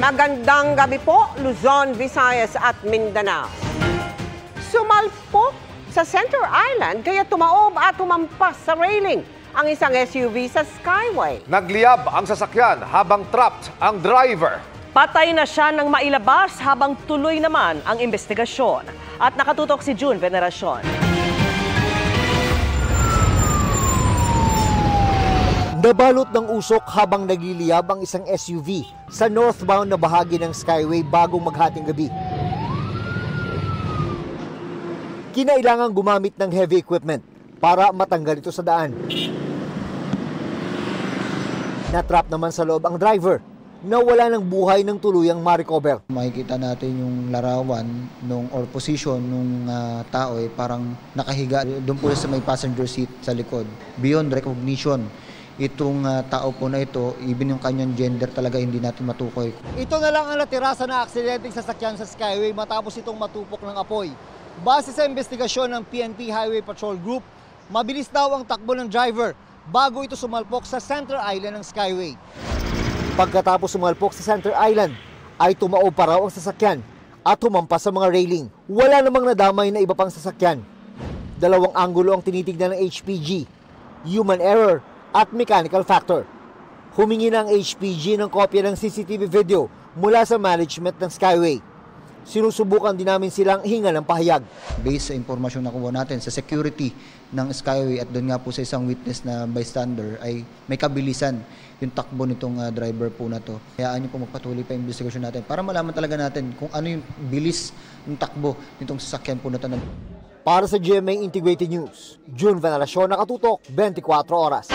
Magandang gabi po, Luzon, Visayas at Mindanao. Sumalpok sa Center Island kaya tumaob at tumampas sa railing ang isang SUV sa Skyway. Nagliyab ang sasakyan habang trapped ang driver. Patay na siya nang mailabas habang tuloy naman ang investigasyon. At nakatutok si June Veneracion. Nabalot ng usok habang nagliliyab ang isang SUV sa northbound na bahagi ng Skyway bago maghating gabi. Kinailangan gumamit ng heavy equipment para matanggal ito sa daan. Natrap naman sa loob ang driver na wala ng buhay ng tuluyang ma-recover. Makikita natin yung larawan or position ng tao parang nakahiga doon po sa may passenger seat sa likod. Beyond recognition, itong tao po na ito, even yung kanyang gender talaga hindi natin matukoy. Ito na lang ang natira sa na-aksidenteng sasakyan sa Skyway matapos itong matupok ng apoy. Base sa investigasyon ng PNP Highway Patrol Group, mabilis daw ang takbo ng driver bago ito sumalpok sa Center Island ng Skyway. Pagkatapos sumalpok sa Center Island, ay tumaob pa raw ang sasakyan at humampas sa mga railing. Wala namang nadamay na iba pang sasakyan. Dalawang anggulo ang tinitignan ng HPG, human error at mechanical factor. Humingi ng HPG ng kopya ng CCTV video mula sa management ng Skyway. Sinusubukan din namin silang hinga ng pahayag. Based sa impormasyon na nakuha natin sa security ng Skyway at doon nga po sa isang witness na bystander ay may kabilisan yung takbo nitong driver po na to. Hayaan niyo po magpatuloy pa yung investigasyon natin para malaman talaga natin kung ano yung bilis ng takbo nitong sasakyan po na to. Para sa GMA Integrated News, June Veneracion, nakatutok 24 oras.